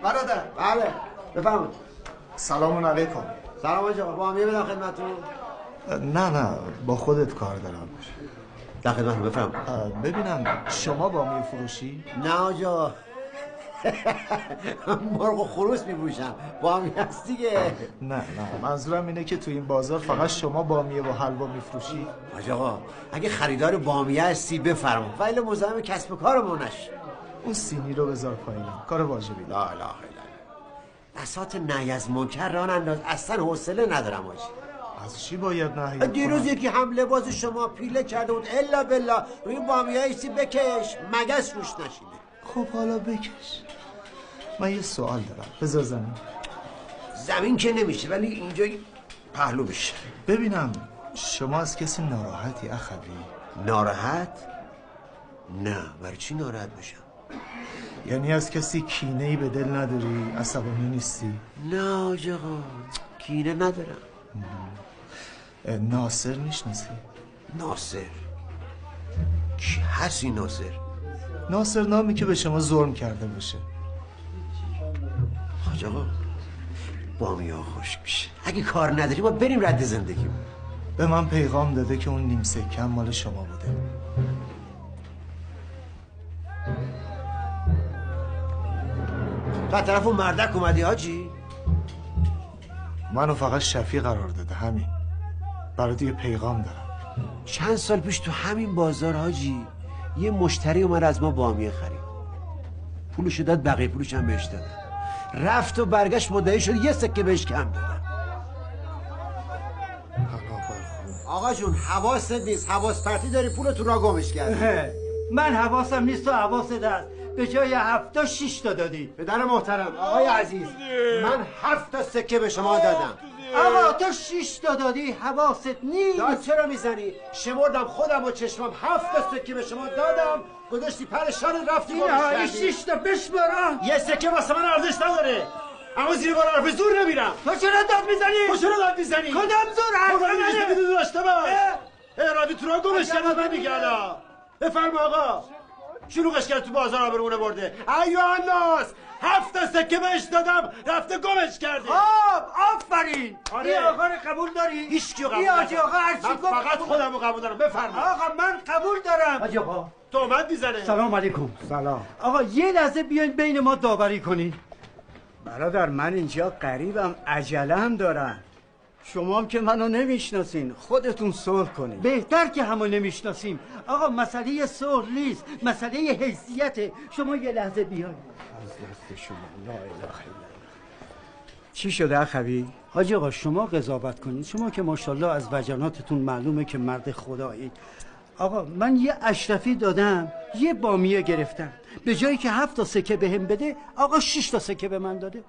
برادر. بله بفرمایید. سلام علیکم. سلام آقا، بامیه بدم خدمتتون؟ نه با خودت کار دارم. در خدمتتون، بفرمایید. ببینم شما بامیه فروشی؟ نه آجا مرغ و خروس می‌فروشم. بامیه هست دیگه. نه منظورم اینه که تو این بازار فقط شما بامیه و حلوا میفروشی؟ آقا اگه خریدار بامیه هستی بفرما، ولی مزاحم کسب و کارمون نش. اون سینی رو بذار پایین، کار واجبی. لا اله الا الله. بساط نهی از منکر راه انداز، اصلا حوصله ندارم آجی. از چی باید نهی؟ دیروز یکی هم لباس شما پیله کرده بود، الا بالله روی بامیه ایستی بکش، مگس روش نشینه. خب حالا بکش. من یه سوال دارم، بذار زمین که نمیشه، ولی اینجا پهلو میشه. ببینم شما از کسی ناراحتی اخوی؟ ناراحت؟ نه، برای چی ناراحت بشم؟ یعنی از کسی کینه‌ای به دل نداری؟ عصبانی نیستی؟ نه آقا، کینه ندارم. ناصر میشناسی؟ ناصر؟ کی هستی ناصر؟ ناصر نامی که به شما ظلم کرده باشه. حاج آقا بامیه خشک میشه، اگه کار نداری ما بریم رد زندگی. به من پیغام داده که اون نیم سکه مال شما بوده. تو طرف اون مردک اومدی حاجی؟ منو فقط شفیع قرار داده، همین. برات یه پیغام دارم. چند سال پیش تو همین بازار حاجی یه مشتری اومد از ما بامیه خرید، پولشو داد، بقیه پولش هم بهش دادم. رفت و برگشت مدعی شد یه سکه بهش کم دادم. آقا جون حواست نیست، حواس پرتی داری پولتو را گمش کردی. من حواسم نیست و حواست هست. به جای 7 6 تا دادی. پدر محترم آقای عزیز، من 7 سکه به شما دادم. آقا تو 6 تا دادی، حواست نیست. داد چرا میزنی؟ شمردم خودم و چشمم 7 سکه به شما دادم، گذاشتی پرشان رفتی گمش کردی. این 6 تا بشمارم. یه سکه واسه من ارزش نداره، اما زیر بار حرف زور نمیرم. تو چرا داد میزنی؟ تو چرا داد میزنی؟ کدام زور حرف منه؟ خدا میگه داشته باش. ارادی تو را گمش کرد من میگه الان. بفرما آقا. شلوغش کرد تو بازار آبرونه برده. ایو الناس 7 سکه بهش دادم رفته گمش کرده. آفرین. آره. این آقا رو قبول داری؟ هیچ کیو قبول ندارم. آقا هر چی من فقط خودم رو قبول دارم. بفرما. آقا من قبول دارم. حاجی آقا تومت میزنه. سلام علیکم. سلام آقا یه لحظه بیاین بین ما داوری کنین. برادر، من اینجا قریبم، عجله هم دارم. شما هم که منو نمیشناسین، خودتون صلح کنین. بهتر که همو نمیشناسیم. آقا مسئله صلح نیست، مسئله حیثیته. شما یه لحظه بیاین. از دست شما لا اله الا الله. چی شده اخوی؟ حاجی آقا شما قضاوت کنید. شما که ماشاءالله از وجناتتون معلومه که مرد خدایید. آقا من یه اشرفی دادم، یه بامیه گرفتم، به جایی که 7 تا سکه بهم بده آقا 6 تا سکه به من داده.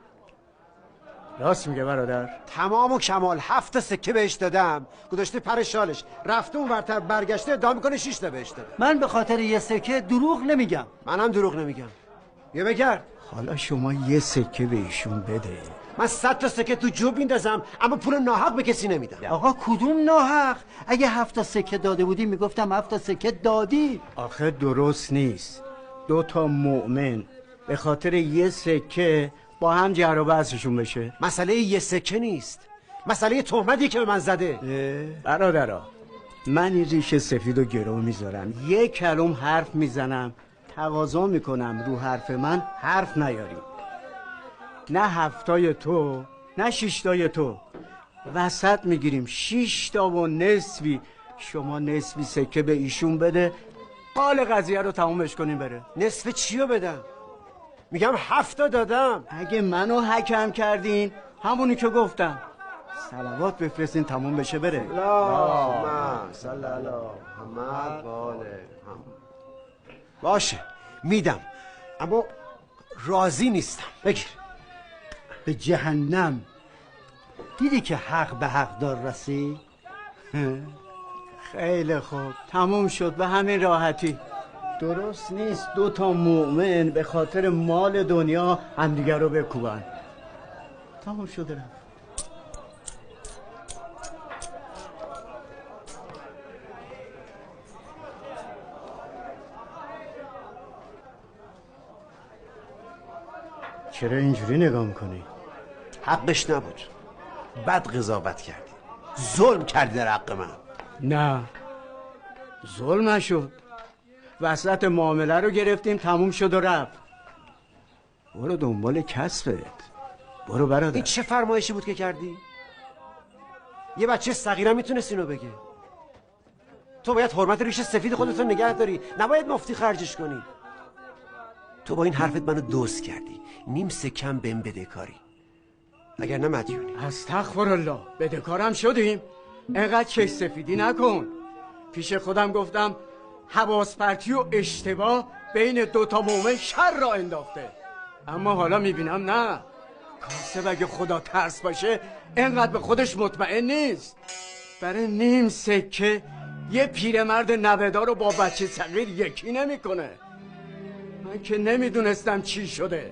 راست میگه برادر. تمام و کمال 7 سکه بهش دادم، گذاشته پر شالش رفته اون ورتر برگشته ادعا میکنه 6 تا بهش دادم. من به خاطر یه سکه دروغ نمیگم. منم دروغ نمیگم. یه بگرد. حالا شما یه سکه به ایشون بده. من 100 تا سکه تو جوب میندازم اما پول ناحق به کسی نمیدم. آقا کدوم ناحق؟ اگه 7 تا سکه داده بودی میگفتم 7 تا سکه دادی. آخه درست نیست 2 تا مؤمن به خاطر یه سکه با هم جر و بحثشون بشه. مسئله یه سکه نیست، مسئله تهمتی که به من زده. برادرها من این ریش سفید و گرو میذارم، یه کلم حرف میزنم، تقاضا میکنم رو حرف من حرف نیاری. نه 7 تو نه 6 تو، وسط میگیریم 6 تا و نصفی. شما نصفی سکه به ایشون بده، حال قضیه رو تمومش کنیم بره. نصف چیو بدم؟ میگم 7 تا دادم. اگه منو حکم کردین همونی که گفتم، صلوات بفرستین تموم بشه بره. اللهم صل علی محمد و آل محمد. باشه میدم، اما راضی نیستم. بگیر. به جهنم. دیدی که حق به حق دار رسید؟ خیلی خوب تموم شد به همین راحتی. درست نیست 2 تا مؤمن به خاطر مال دنیا همدیگر رو بکوبن. تموم شده رفت. چرا اینجوری نگاه میکنی؟ حقش نبود، بد قضاوت کردی، ظلم کردی در حق من. نه ظلم نشد، وسط معامله رو گرفتیم تموم شد و رفت. برو دنبال کسبت، برو برادر. این چه فرمایشی بود که کردی؟ یه بچه صغیره میتونست اینو بگه. تو باید حرمت ریش سفید خودتو نگه داری، نباید مفتی خرجش کنی. تو با این حرفت منو دوست کردی، نیم سکم بهم بدهکاری، اگر نه مدیونی. استغفرالله، بدهکارم شدیم؟ انقدر چش سفیدی نکن. پیش خودم گفتم حواس پرتی و اشتباه بین دوتا مومن شر را انداخته، اما حالا میبینم نه، کاسب اگه خدا ترس باشه انقدر به خودش مطمئن نیست. برای نیم سکه یه پیرمرد 90 رو با بچه صغیر یکی نمیکنه. من که نمیدونستم چی شده،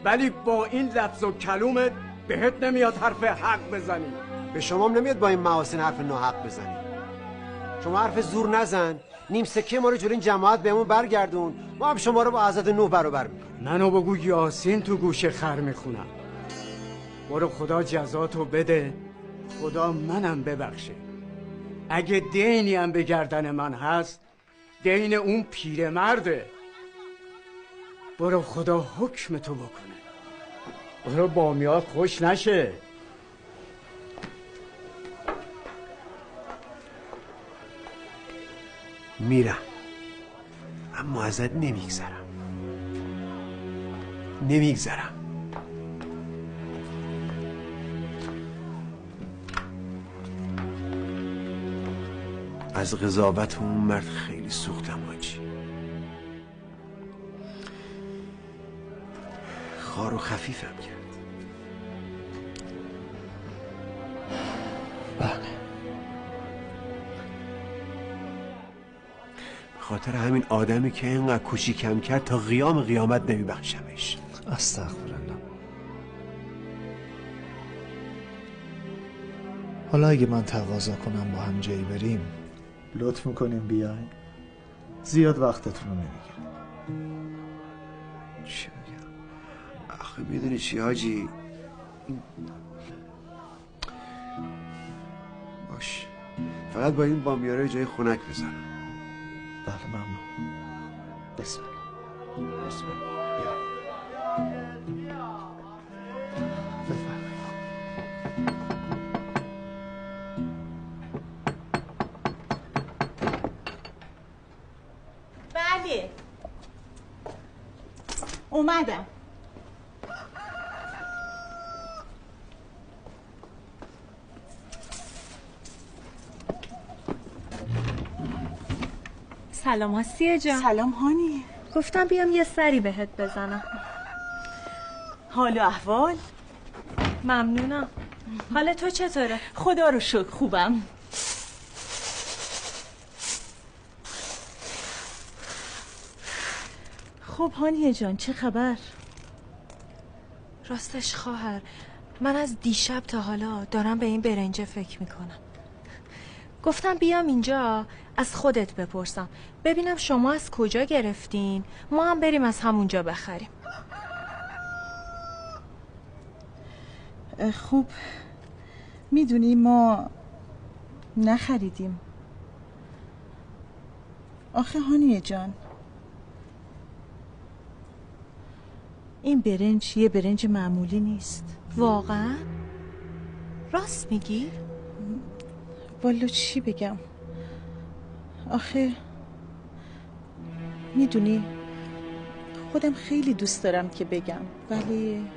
ولی با این لفظ و کلومت بهت نمیاد حرف حق بزنی. به شما هم نمیاد با این محاسن حرف ناحق بزنی. شما حرف زور نزن، نیم سکه ما رو جلوی این جماعت بهمون برگردون، ما هم شما رو با عزت 9 برابر میکنیم. منو بگو یاسین تو گوش خر میخونم. برو خدا جزاتو بده، خدا منم ببخشه. اگه دینی هم به گردن من هست، دین اون پیرمرده. برو خدا حکم تو بکنه، برو بامیات خوش نشه. میرم، اما ازت نمیگذرم. از قضاوت اون مرد خیلی سوختم حاجی. خار و خفیفم کرد. بله. خاطر همین آدمی که اینقدر کوچیکم کرد تا قیام قیامت نمیبخشمش. استغفرالله. حالا اگه من تقاضا کنم با هم جایی بریم، لطف میکنیم بیاین؟ زیاد وقتتون رو نمیگیرم. چی بگم؟ آخه میدونی چی حاجی؟ باش، فقط با این بامیاره جای خنک بزنم. بله ممنون. بسم الله. بسم الله. یا. بفرمایید. بله اومدم. سلام آسیه جان. سلام هانی. گفتم بیام یه سری بهت بزنم. حال و احوال؟ ممنونم. حال تو چطوره؟ خدا رو شکر خوبم. خب هانیه جان چه خبر؟ راستش خواهر، من از دیشب تا حالا دارم به این برنجه فکر میکنم. گفتم بیام اینجا از خودت بپرسم، ببینم شما از کجا گرفتین، ما هم بریم از همونجا بخریم. خب میدونی ما نخریدیم. آخه هانیه جان این برنج یه برنج معمولی نیست. واقعا؟ راست میگی؟ والا چی بگم؟ آخه میدونی خودم خیلی دوست دارم که بگم، ولی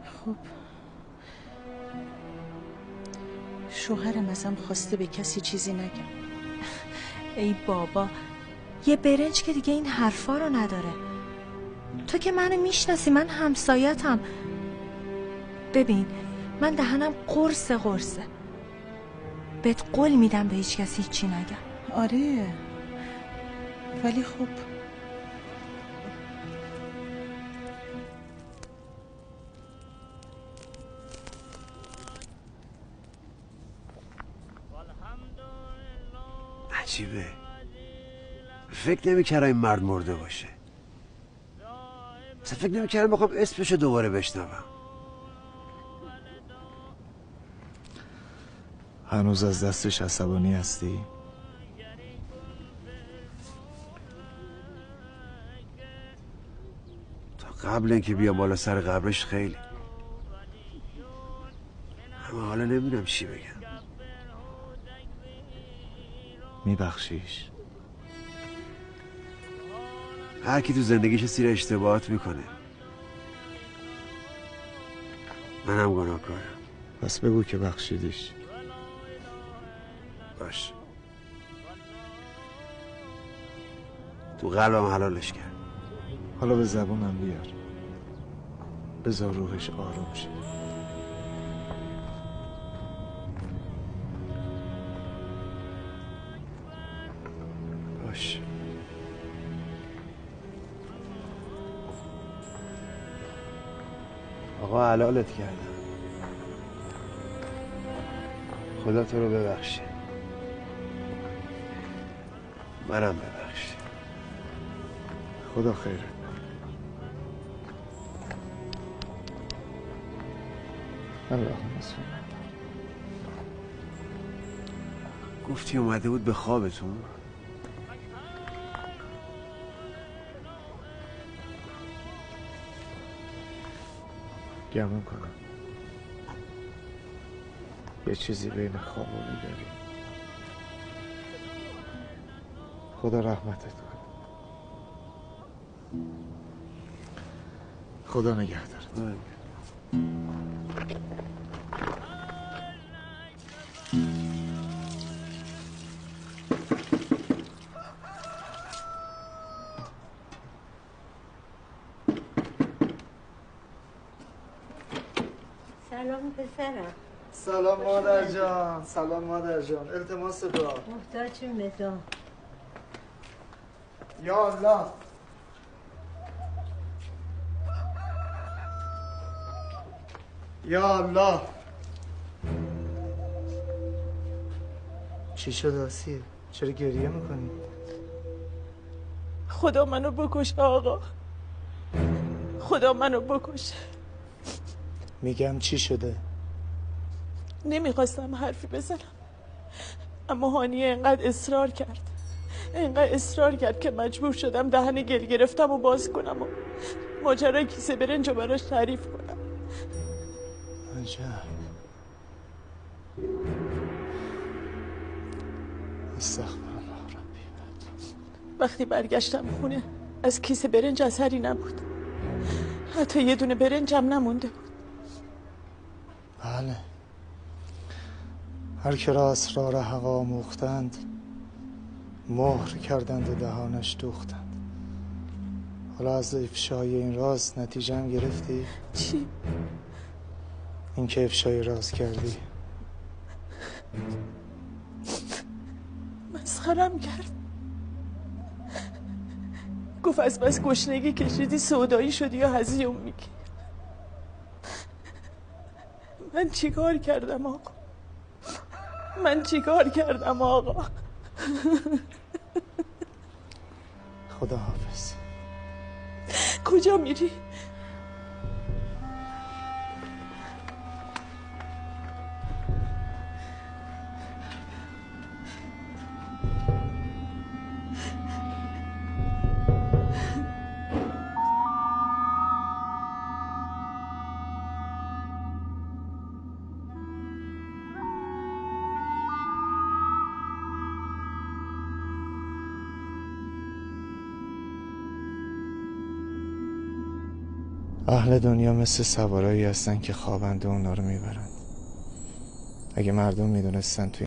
خب شوهرم ازم خواسته به کسی چیزی نگم. ای بابا، یه برنج که دیگه این حرفا رو نداره. تو که منو میشناسی، من همسایتم. ببین من دهنم قرصه. بهت قول میدم به هیچ کسی هیچی نگم. آره ولی خب عجیبه، فکر نمی‌کردم این مرد مرده باشه. اصلا فکر نمی‌کردم بخوام اسمشو دوباره بشنوم. هنوز از دستش عصبانی هستی؟ تا قبل اینکه بیا بالا سر قبرش خیلی. اما حالا نمیدونم چی بگم. میبخشیش؟ هر کی تو زندگیش سیر اشتباهات میکنه. منم گناهکارم. پس بگو که بخشیدیش. باش. تو قلبم حلالش کرد. حالا به زبونم بیار، بذار روحش آروم شه. باش. آقا حلالت کردم. خدا تو رو ببخشه. منم ببخش. خدا خیره. اللهم صل. گفتی اومده بود به خوابتون؟ گمون کنم یه چیزی بین خواب و بیداری. خدا رحمتت کنه. خدا نگهدارت. سلام پسرم. سلام مادر جان. سلام مادر جان. التماس دعا. محتاجیم به دعا. یا الله. یا الله. چی شد آسیه؟ چرا گریه میکنی؟ خدا منو بکش آقا، خدا منو بکش. میگم چی شده؟ نمیخواستم حرفی بزنم، اما هانیه انقدر اصرار کرد که مجبور شدم دهن گل گرفتم و باز کنم و ماجرای کیسه برنج رو براش تعریف کنم. عجب. استغفرالله ربی. وقتی برگشتم خونه از کیسه برنج اثری نبود، حتی یه دونه برنجم نمونده بود. بله، هر که را اسرار حق آموختند مهر کردند و دهانش دوختند. حالا از افشای این راز نتیجه هم گرفتی؟ چی؟ این که افشای راز کردی مسخرم کرد. گفت از بس گشنگی کشیدی سودایی شدی یا هزیون میگی. من چیکار کردم آقا؟ من چیکار کردم آقا؟ خدا حافظ. کجا میری؟ اهل دنیا مثل سوارایی هستن که خوابنده اونا رو میبرن. اگه مردم میدونستن توی